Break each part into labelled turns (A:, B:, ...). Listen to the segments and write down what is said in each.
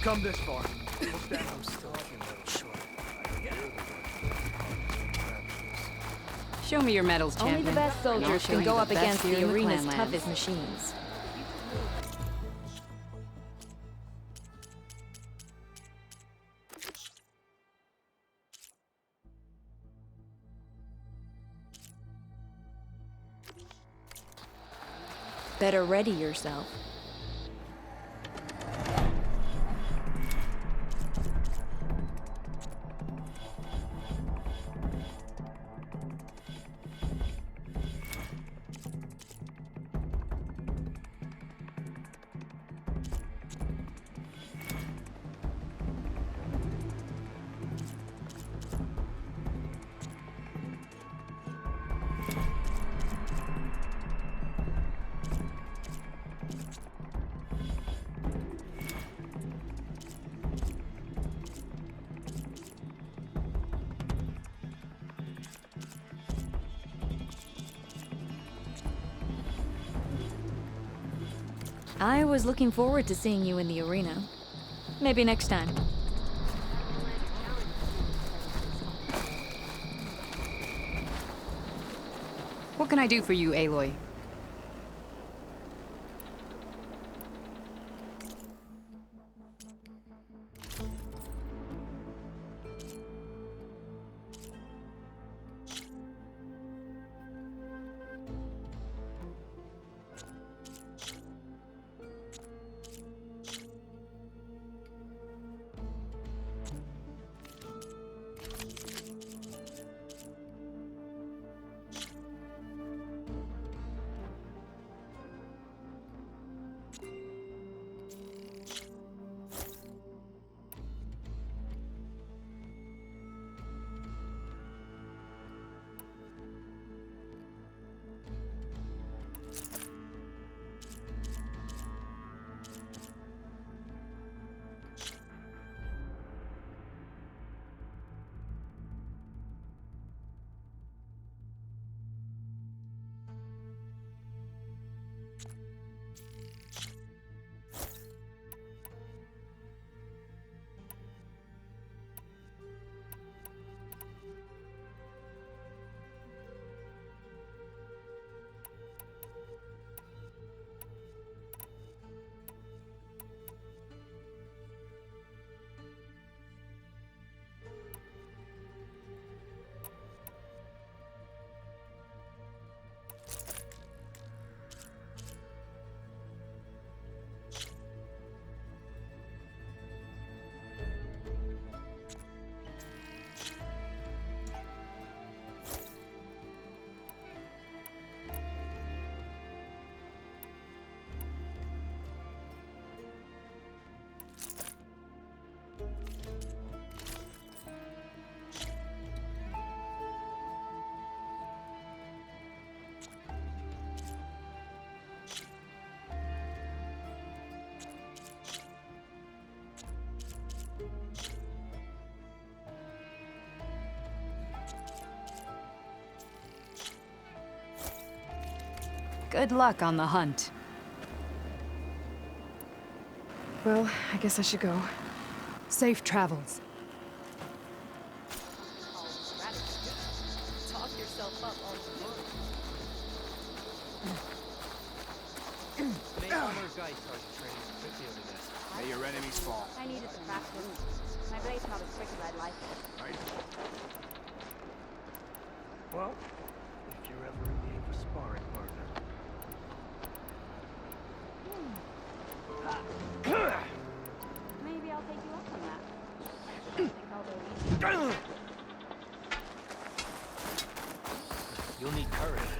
A: come this far. We'll stand up still.
B: Show me your medals, champion.
C: Only the best soldiers can go up against the arena's toughest machines. Better ready yourself. I was looking forward to seeing you in the arena. Maybe next time.
B: What can I do for you, Aloy? Good luck on the hunt.
D: Well, I guess I should go. Safe travels.
C: Talk yourself up on
A: May your enemies fall.
C: I needed the practice. My blade's not as quick as I'd like it.
A: Right.
E: Well, if you're ever in need of a sparring partner.
C: Maybe I'll take you up on that. I think I'll go easy.
E: You'll need courage.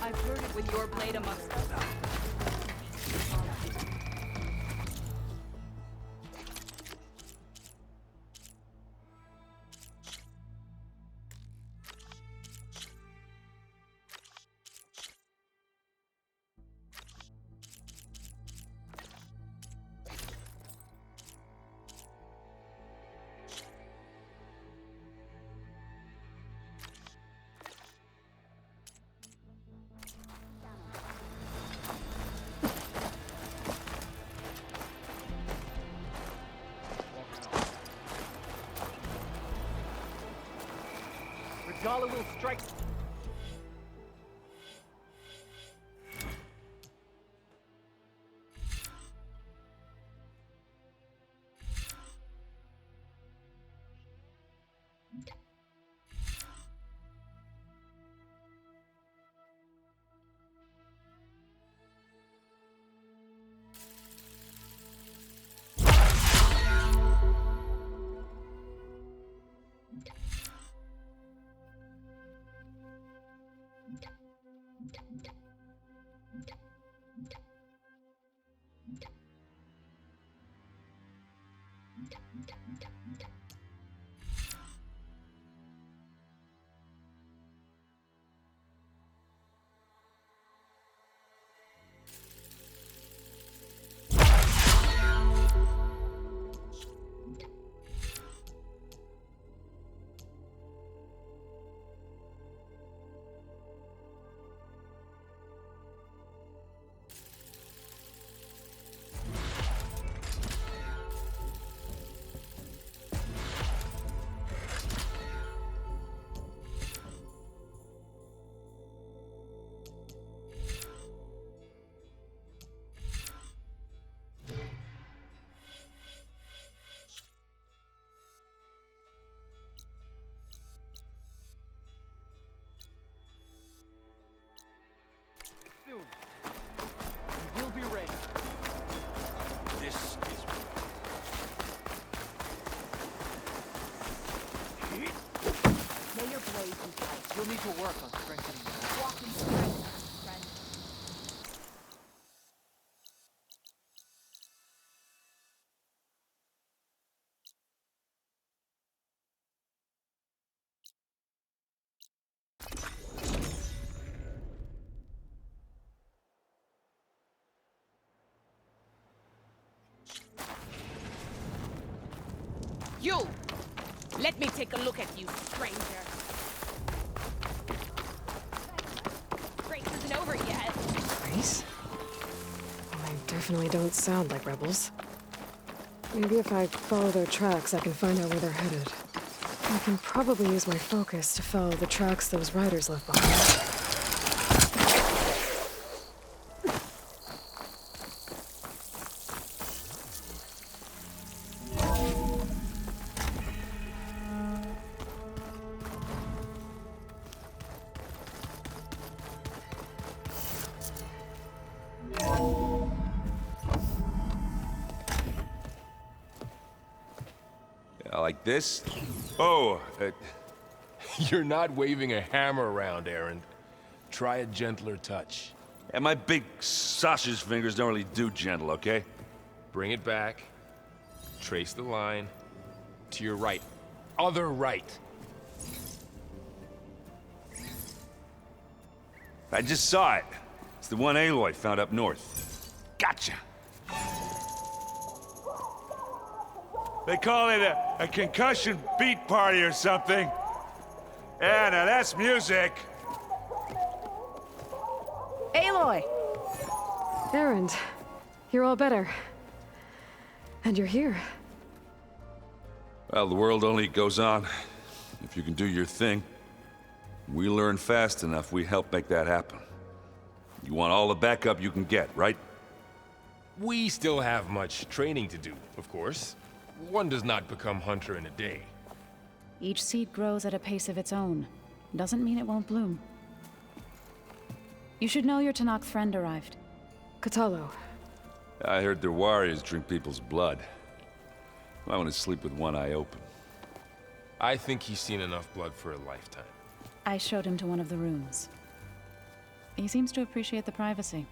B: I've heard it with your blade amongst us.
E: Gala will strike. Soon. We'll be ready.
A: This is...
B: May your blade be bright.
E: You'll need to work on strengthening that.
B: Walk in strength, friend. You! Let me take a look at you, stranger. Race isn't over yet.
D: Race? Well, they definitely don't sound like rebels. Maybe if I follow their tracks, I can find out where they're headed. I can probably use my focus to follow the tracks those riders left behind.
F: Like this? Oh, you're not waving a hammer around, Aaron. Try a gentler touch.
G: And my big sausage fingers don't really do gentle, okay?
F: Bring it back. Trace the line. To your right. Other right.
G: I just saw it. It's the one Aloy found up north. Gotcha! They call it a concussion beat party or something. Yeah, now that's music.
B: Aloy!
D: Erend, you're all better. And you're here.
G: Well, the world only goes on if you can do your thing. We learn fast enough, we help make that happen. You want all the backup you can get, right?
F: We still have much training to do, of course. One does not become hunter in a day.
H: Each seed grows at a pace of its own. Doesn't mean it won't bloom. You should know your Tanakh friend arrived.
D: Katalo.
G: I heard their warriors drink people's blood. I want to sleep with one eye open.
F: I think he's seen enough blood for a lifetime.
H: I showed him to one of the rooms. He seems to appreciate the privacy.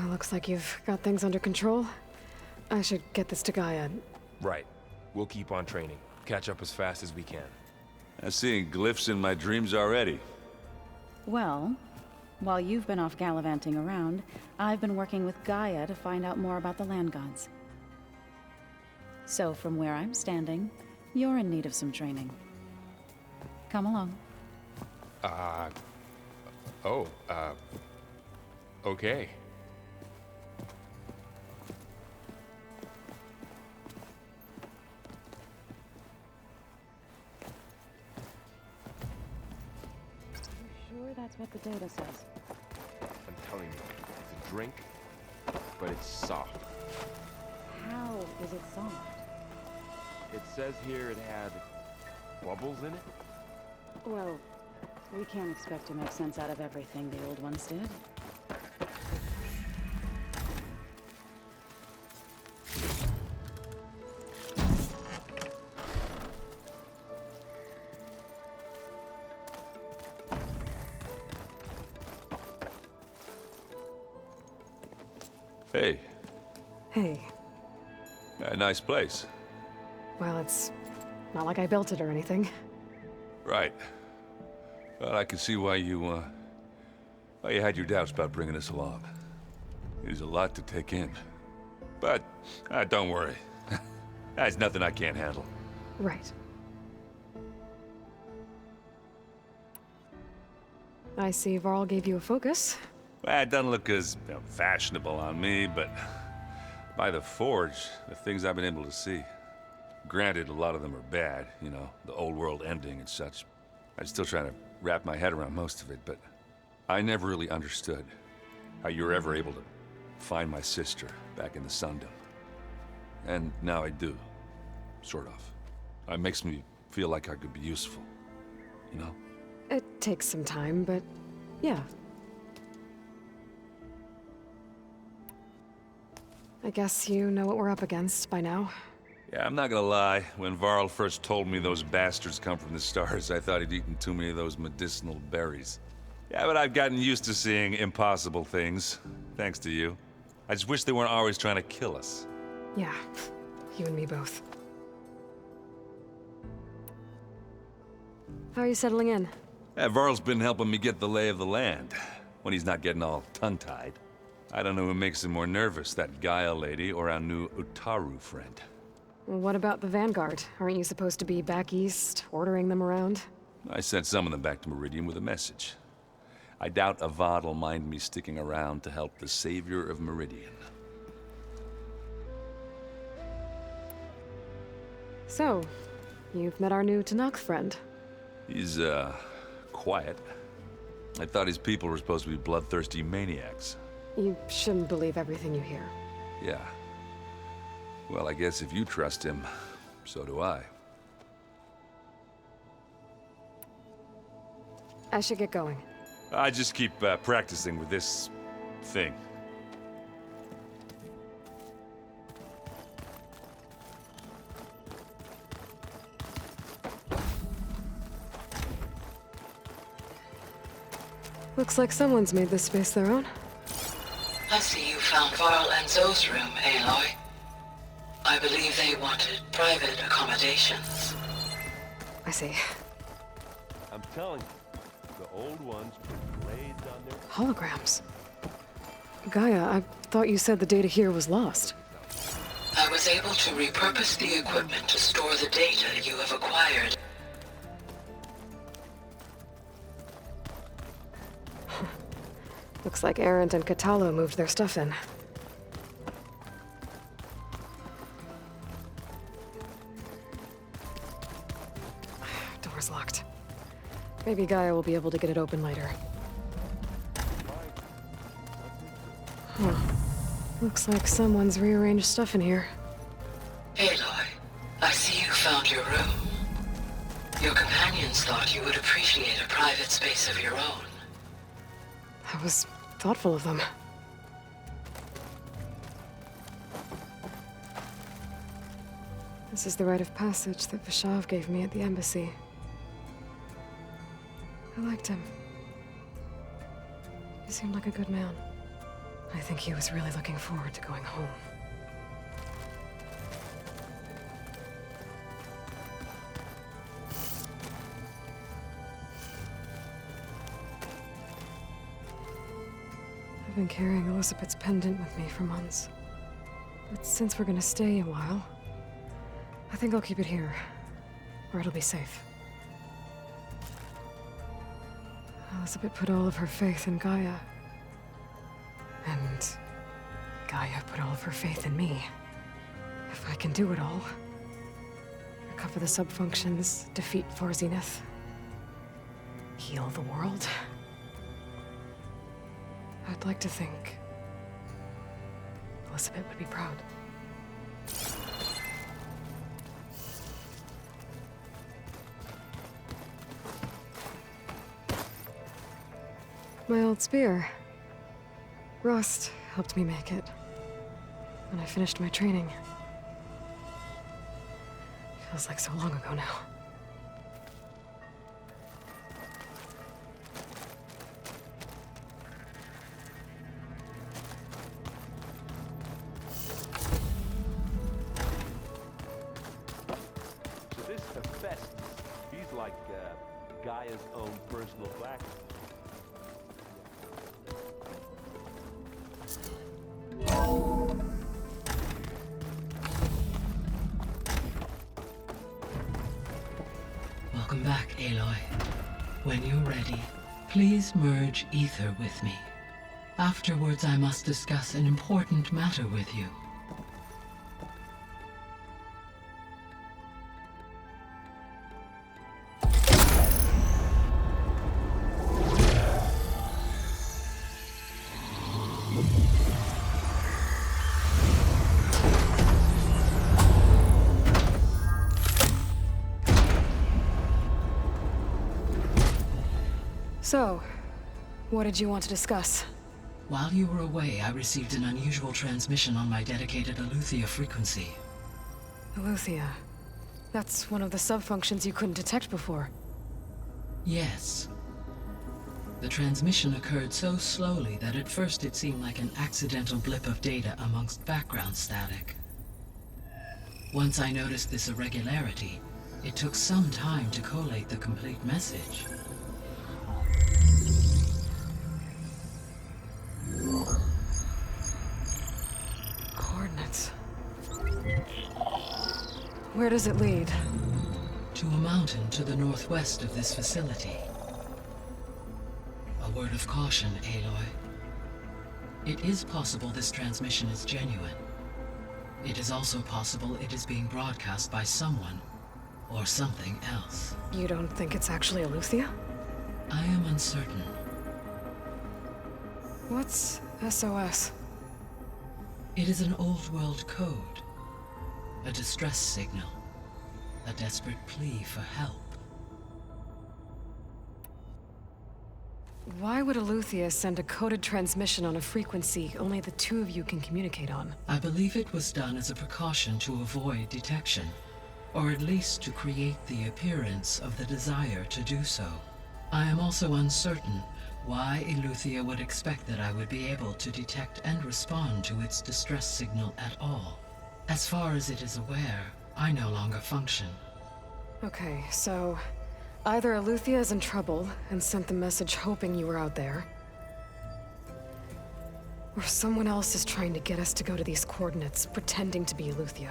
D: Looks like you've got things under control. I should get this to Gaia.
F: Right. We'll keep on training. Catch up as fast as we can.
G: I'm seeing glyphs in my dreams already.
H: Well, while you've been off gallivanting around, I've been working with Gaia to find out more about the land gods. So from where I'm standing, you're in need of some training. Come along.
F: Okay.
H: That's what the data says.
F: I'm telling you, it's a drink, but it's soft.
H: How is it soft?
F: It says here it had bubbles in it.
H: Well, we can't expect to make sense out of everything the old ones did.
G: Hey,
D: Hey,
G: a nice place.
D: well, it's not like I built it or anything.
G: Right. Well, I can see why you had your doubts about bringing us along. It is a lot to take in. But, don't worry. That's nothing I can't handle.
D: Right. I see Varl gave you a focus.
G: Well, it doesn't look as fashionable on me, but by the Forge, the things I've been able to see. Granted, a lot of them are bad, you know, the old world ending and such. I'm still trying to wrap my head around most of it, but I never really understood how you were ever able to find my sister back in the Sundom. And now I do, sort of. It makes me feel like I could be useful, you know?
D: It takes some time, but yeah. I guess you know what we're up against by now.
G: Yeah, I'm not gonna lie. When Varl first told me those bastards come from the stars, I thought he'd eaten too many of those medicinal berries. Yeah, but I've gotten used to seeing impossible things, thanks to you. I just wish they weren't always trying to kill us.
D: Yeah, you and me both. How are you settling in?
G: Yeah, Varl's been helping me get the lay of the land, when he's not getting all tongue-tied. I don't know who makes him more nervous, that Gaia lady or our new Utaru friend.
D: What about the Vanguard? Aren't you supposed to be back east, ordering them around?
G: I sent some of them back to Meridian with a message. I doubt Avad will mind me sticking around to help the savior of Meridian.
D: So, you've met our new Tanakh friend.
G: He's, quiet. I thought his people were supposed to be bloodthirsty maniacs.
D: You shouldn't believe everything you hear.
G: Yeah. Well, I guess if you trust him, so do I.
D: I should get going.
G: I just keep practicing with this thing.
D: Looks like someone's made this space their own.
I: I see you found Varl and Zoe's room, Aloy. I believe they wanted private accommodations.
D: I see.
A: I'm telling you, the old ones put blades on their...
D: Holograms. Gaia, I thought you said the data here was lost.
I: I was able to repurpose the equipment to store the data you have acquired.
D: Looks like Arendt and Katalo moved their stuff in. Door's locked. Maybe Gaia will be able to get it open later. Huh. Looks like someone's rearranged stuff in here.
I: Aloy, I see you found your room. Your companions thought you would appreciate a private space of your own.
D: That was thoughtful of them. This is the rite of passage that Vashav gave me at the embassy. I liked him. He seemed like a good man. I think he was really looking forward to going home. I've been carrying Elizabeth's pendant with me for months. But since we're gonna stay a while, I think I'll keep it here, where it'll be safe. Elizabeth put all of her faith in Gaia. And Gaia put all of her faith in me. If I can do it all, recover the subfunctions, defeat Vor Zenith, heal the world, I'd like to think Elizabeth would be proud. My old spear. Rust helped me make it when I finished my training. Feels like so long ago now.
A: So this Hephaestus, he's like Gaia's own personal black.
I: Welcome back, Aloy. When you're ready, please merge ether with me. Afterwards, I must discuss an important matter with you.
D: So, what did you want to discuss?
I: While you were away, I received an unusual transmission on my dedicated Eleuthia frequency.
D: Eleuthia. That's one of the sub-functions you couldn't detect before.
I: Yes. The transmission occurred so slowly that at first it seemed like an accidental blip of data amongst background static. Once I noticed this irregularity, it took some time to collate the complete message.
D: Coordinates. Where does it lead?
I: To a mountain to the northwest of this facility. A word of caution, Aloy. It is possible this transmission is genuine. It is also possible it is being broadcast by someone or something else.
D: You don't think it's actually Eleuthia?
I: I am uncertain.
D: What's SOS?
I: It is an old world code. A distress signal. A desperate plea for help.
D: Why would Eleuthia send a coded transmission on a frequency only the two of you can communicate on?
I: I believe it was done as a precaution to avoid detection, or at least to create the appearance of the desire to do so. I am also uncertain why Eleuthia would expect that I would be able to detect and respond to its distress signal at all. As far as it is aware, I no longer function.
D: Okay, so either Eleuthia is in trouble and sent the message hoping you were out there, or someone else is trying to get us to go to these coordinates, pretending to be Eleuthia.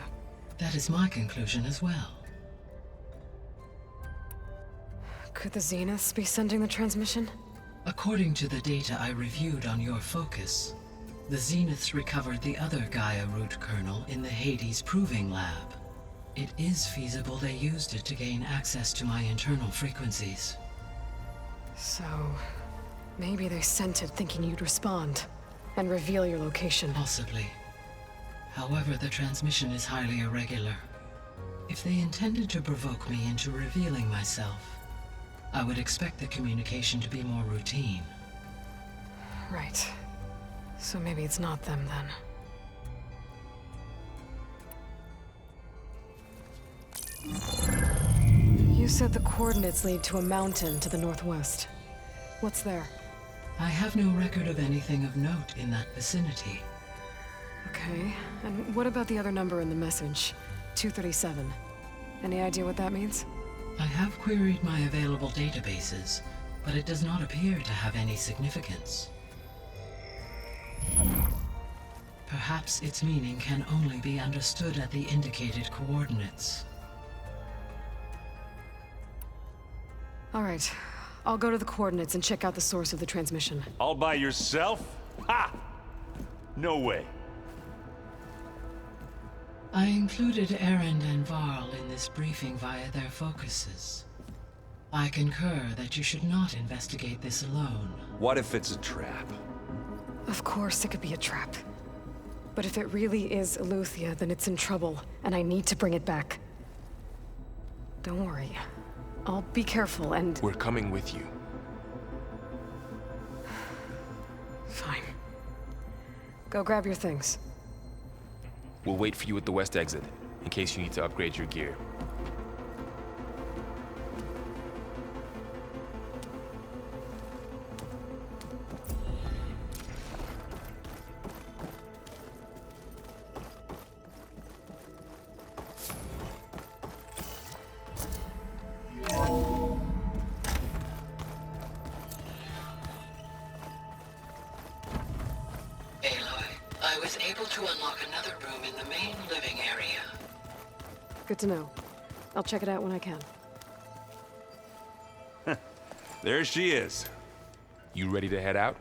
I: That is my conclusion as well.
D: Could the Zeniths be sending the transmission?
I: According to the data I reviewed on your focus, the Zeniths recovered the other Gaia root kernel in the Hades Proving Lab. It is feasible they used it to gain access to my internal frequencies.
D: So, maybe they sent it thinking you'd respond and reveal your location.
I: Possibly. However, the transmission is highly irregular. If they intended to provoke me into revealing myself, I would expect the communication to be more routine.
D: Right. So maybe it's not them then. You said the coordinates lead to a mountain to the northwest. What's there?
I: I have no record of anything of note in that vicinity.
D: Okay, and what about the other number in the message? 237. Any idea what that means?
I: I have queried my available databases, but it does not appear to have any significance. Perhaps its meaning can only be understood at the indicated coordinates.
D: All right, I'll go to the coordinates and check out the source of the transmission.
A: All by yourself? Ha! No way.
I: I included Erend and Varl in this briefing via their focuses. I concur that you should not investigate this alone.
F: What if it's a trap?
D: Of course it could be a trap. But if it really is Eleuthia, then it's in trouble, and I need to bring it back. Don't worry. I'll be careful and...
F: We're coming with you.
D: Fine. Go grab your things.
F: We'll wait for you at the west exit, in case you need to upgrade your gear.
I: I was able to unlock another room in the main living area.
D: Good to know. I'll check it out when I can.
G: There she is.
F: You ready to head out?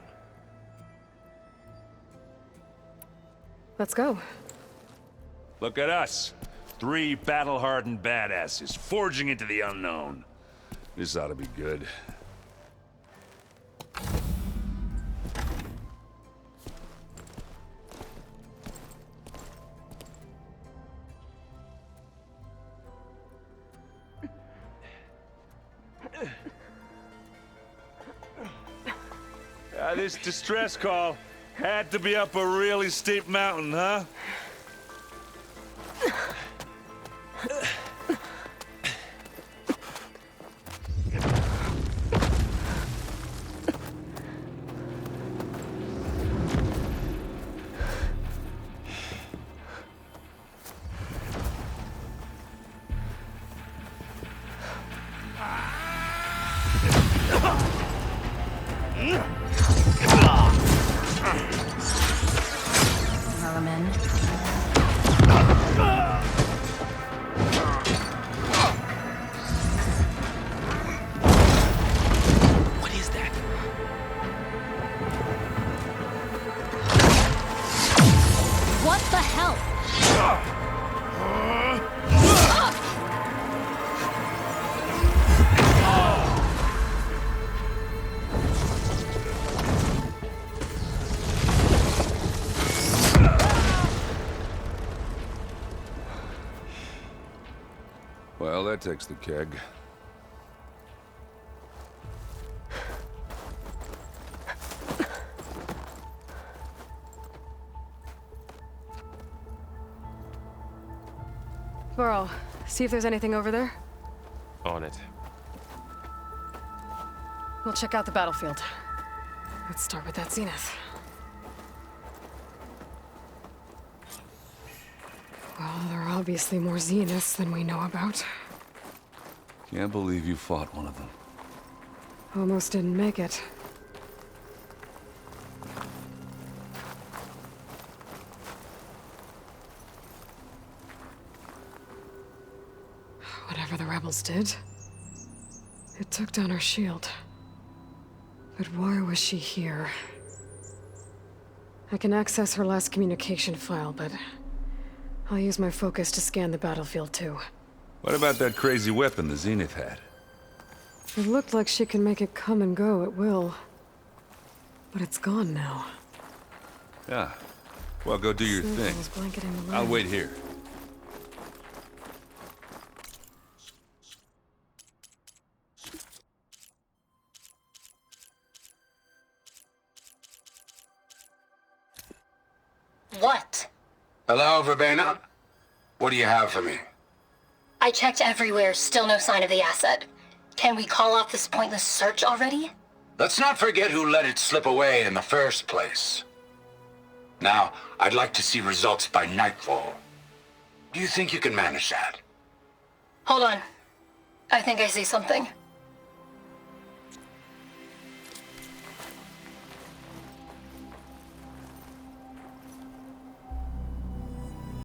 D: Let's go.
G: Look at us. 3 battle-hardened badasses forging into the unknown. This ought to be good. This distress call had to be up a really steep mountain, huh?
F: What is that?
C: What the hell?
G: Well, that takes the keg.
D: Burrow, see if there's anything over there.
F: On it.
D: We'll check out the battlefield. Let's start with that zenith. Well, there are obviously more zeniths than we know about.
G: Can't believe you fought one of them.
D: Almost didn't make it. Whatever the rebels did, it took down our shield. But why was she here? I can access her last communication file, but I'll use my focus to scan the battlefield too.
G: What about that crazy weapon the Zenith had?
D: It looked like she can make it come and go at will. But it's gone now.
G: Yeah. Well, go do your thing.
D: Snowfall's blanketing the
G: I'll
D: land.
G: wait here.
J: What?
K: Hello, Verbena? What do you have for me?
J: I checked everywhere, still no sign of the asset. Can we call off this pointless search already?
K: Let's not forget who let it slip away in the first place. Now, I'd like to see results by nightfall. Do you think you can manage that?
J: Hold on. I think I see something.